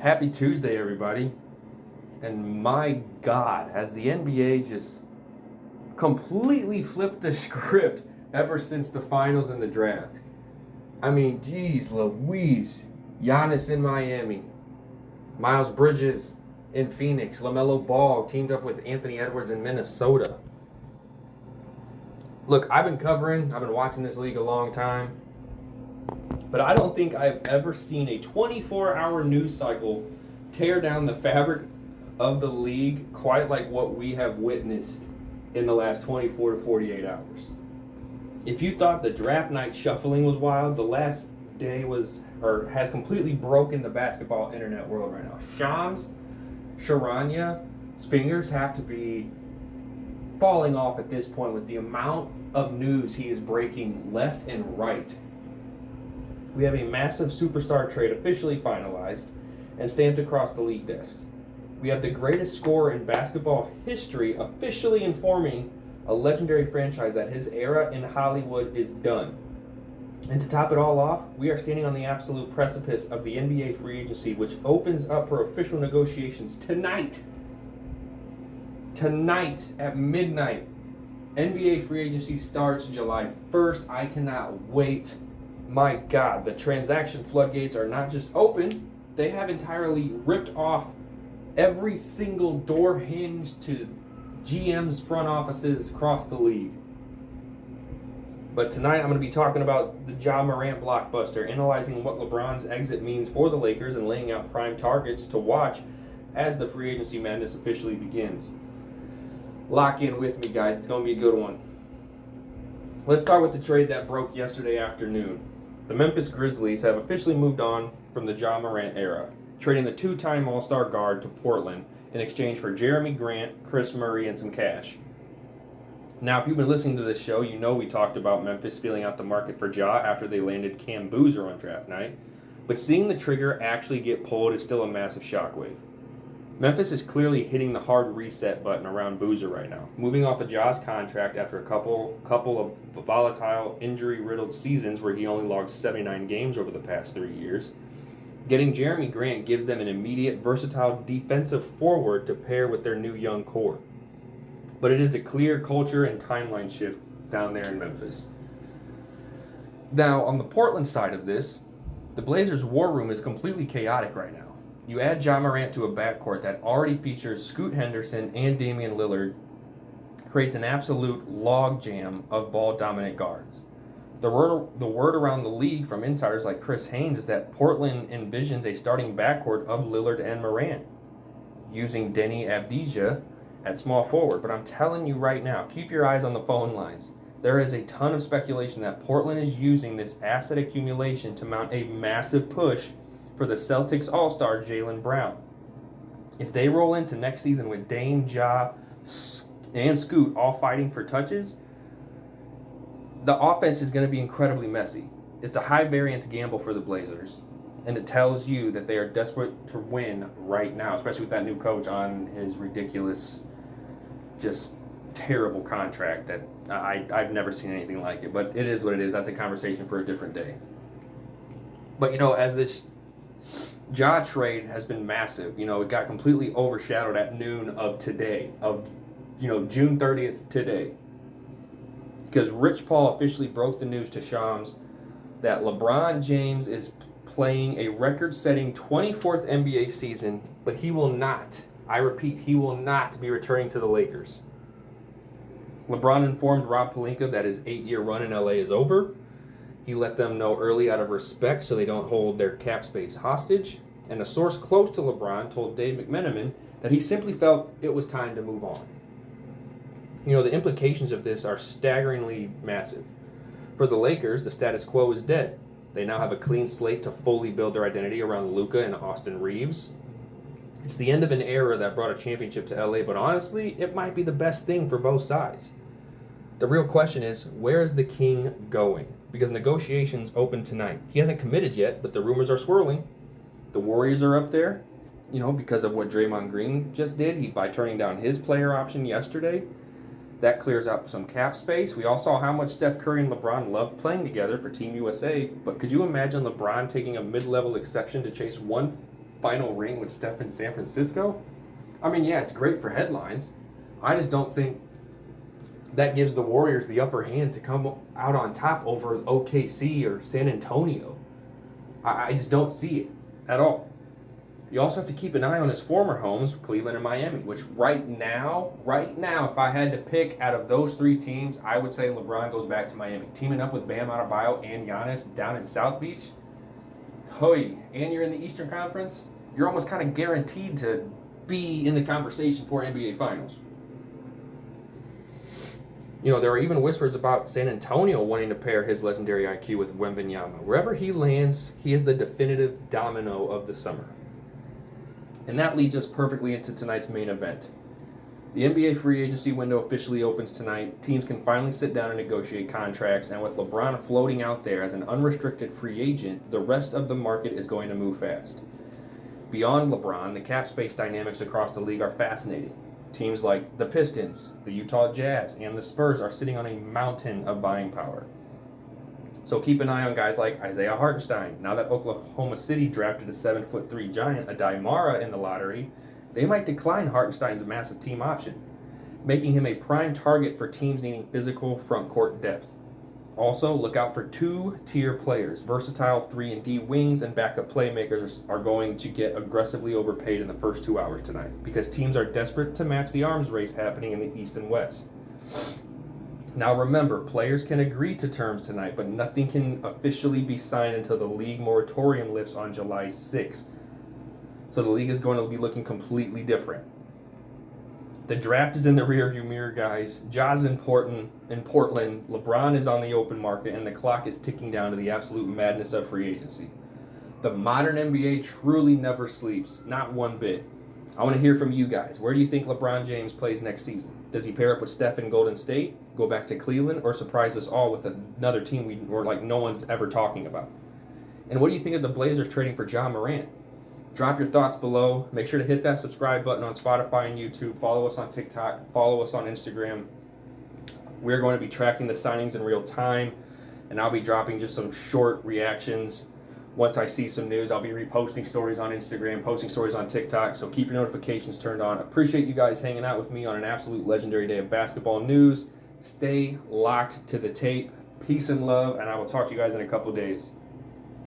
Happy Tuesday, everybody. And my God, has the NBA just completely flipped the script ever since the finals and the draft? I mean, geez Louise. Giannis in Miami. Miles Bridges in Phoenix. LaMelo Ball teamed up with Anthony Edwards in Minnesota. Look, I've been watching this league a long time. But I don't think I've ever seen a 24-hour news cycle tear down the fabric of the league quite like what we have witnessed in the last 24 to 48 hours. If you thought the draft night shuffling was wild, the last day has completely broken the basketball internet world right now. Shams Charania fingers have to be falling off at this point with the amount of news he is breaking left and right. We have a massive superstar trade officially finalized and stamped across the league desks. We have the greatest scorer in basketball history officially informing a legendary franchise that his era in Hollywood is done. And to top it all off, we are standing on the absolute precipice of the NBA free agency, which opens up for official negotiations tonight. Tonight at midnight. NBA free agency starts July 1st. I cannot wait. My God, the transaction floodgates are not just open, they have entirely ripped off every single door hinge to GM's front offices across the league. But tonight I'm going to be talking about the Ja Morant blockbuster, analyzing what LeBron's exit means for the Lakers and laying out prime targets to watch as the free agency madness officially begins. Lock in with me, guys. It's going to be a good one. Let's start with the trade that broke yesterday afternoon. The Memphis Grizzlies have officially moved on from the Ja Morant era, trading the two-time All-Star guard to Portland in exchange for Jerami Grant, Kris Murray, and some cash. Now, if you've been listening to this show, you know we talked about Memphis feeling out the market for Ja after they landed Cam Boozer on draft night, but seeing the trigger actually get pulled is still a massive shockwave. Memphis is clearly hitting the hard reset button around Boozer right now, moving off of Ja's contract after a couple of volatile, injury-riddled seasons where he only logged 79 games over the past 3 years. Getting Jerami Grant gives them an immediate, versatile defensive forward to pair with their new young core. But it is a clear culture and timeline shift down there in Memphis. Now, on the Portland side of this, the Blazers' war room is completely chaotic right now. You add Ja Morant to a backcourt that already features Scoot Henderson and Damian Lillard, creates an absolute logjam of ball-dominant guards. The word around the league from insiders like Chris Haynes is that Portland envisions a starting backcourt of Lillard and Morant, using Denny Avdija at small forward. But I'm telling you right now, keep your eyes on the phone lines. There is a ton of speculation that Portland is using this asset accumulation to mount a massive push for the Celtics All-Star Jaylen Brown. If they roll into next season with Dame, Ja, and Scoot all fighting for touches, the offense is going to be incredibly messy. It's a high-variance gamble for the Blazers, and it tells you that they are desperate to win right now, especially with that new coach on his ridiculous, just terrible contract that I've never seen anything like it. But it is what it is. That's a conversation for a different day. But, as this Ja trade has been massive. It got completely overshadowed at noon of today, June 30th today. Because Rich Paul officially broke the news to Shams that LeBron James is playing a record-setting 24th NBA season, but he will not, I repeat, he will not be returning to the Lakers. LeBron informed Rob Pelinka that his 8-year run in LA is over. He let them know early out of respect so they don't hold their cap space hostage. And a source close to LeBron told Dave McMenamin that he simply felt it was time to move on. The implications of this are staggeringly massive. For the Lakers, the status quo is dead. They now have a clean slate to fully build their identity around Luka and Austin Reeves. It's the end of an era that brought a championship to LA, but honestly, it might be the best thing for both sides. The real question is, where is the king going? Because negotiations open tonight. He hasn't committed yet, but the rumors are swirling. The Warriors are up there, because of what Draymond Green just did by turning down his player option yesterday. That clears up some cap space. We all saw how much Steph Curry and LeBron loved playing together for Team USA, but could you imagine LeBron taking a mid-level exception to chase one final ring with Steph in San Francisco. I mean, yeah, it's great for headlines. I just don't think that gives the Warriors the upper hand to come out on top over OKC or San Antonio. I just don't see it at all. You also have to keep an eye on his former homes, Cleveland and Miami, which right now, if I had to pick out of those three teams, I would say LeBron goes back to Miami. Teaming up with Bam Adebayo and Giannis down in South Beach, and you're in the Eastern Conference, you're almost kind of guaranteed to be in the conversation for NBA Finals. There are even whispers about San Antonio wanting to pair his legendary IQ with Wembanyama. Wherever he lands, he is the definitive domino of the summer. And that leads us perfectly into tonight's main event. The NBA free agency window officially opens tonight. Teams can finally sit down and negotiate contracts, and with LeBron floating out there as an unrestricted free agent, the rest of the market is going to move fast. Beyond LeBron, the cap space dynamics across the league are fascinating. Teams like the Pistons, the Utah Jazz, and the Spurs are sitting on a mountain of buying power. So keep an eye on guys like Isaiah Hartenstein. Now that Oklahoma City drafted a 7'3" giant, Adai Mara, in the lottery, they might decline Hartenstein's massive team option, making him a prime target for teams needing physical front court depth. Also, look out for two-tier players. Versatile 3 and D wings and backup playmakers are going to get aggressively overpaid in the first 2 hours tonight because teams are desperate to match the arms race happening in the East and West. Now remember, players can agree to terms tonight, but nothing can officially be signed until the league moratorium lifts on July 6th. So the league is going to be looking completely different. The draft is in the rearview mirror, guys. Ja's in Portland. LeBron is on the open market, and the clock is ticking down to the absolute madness of free agency. The modern NBA truly never sleeps, not one bit. I want to hear from you guys. Where do you think LeBron James plays next season? Does he pair up with Steph in Golden State, go back to Cleveland, or surprise us all with another team no one's ever talking about? And what do you think of the Blazers trading for Ja Morant? Drop your thoughts below. Make sure to hit that subscribe button on Spotify and YouTube. Follow us on TikTok. Follow us on Instagram. We're going to be tracking the signings in real time, and I'll be dropping just some short reactions. Once I see some news, I'll be reposting stories on Instagram, posting stories on TikTok, so keep your notifications turned on. Appreciate you guys hanging out with me on an absolute legendary day of basketball news. Stay locked to the tape. Peace and love, and I will talk to you guys in a couple days.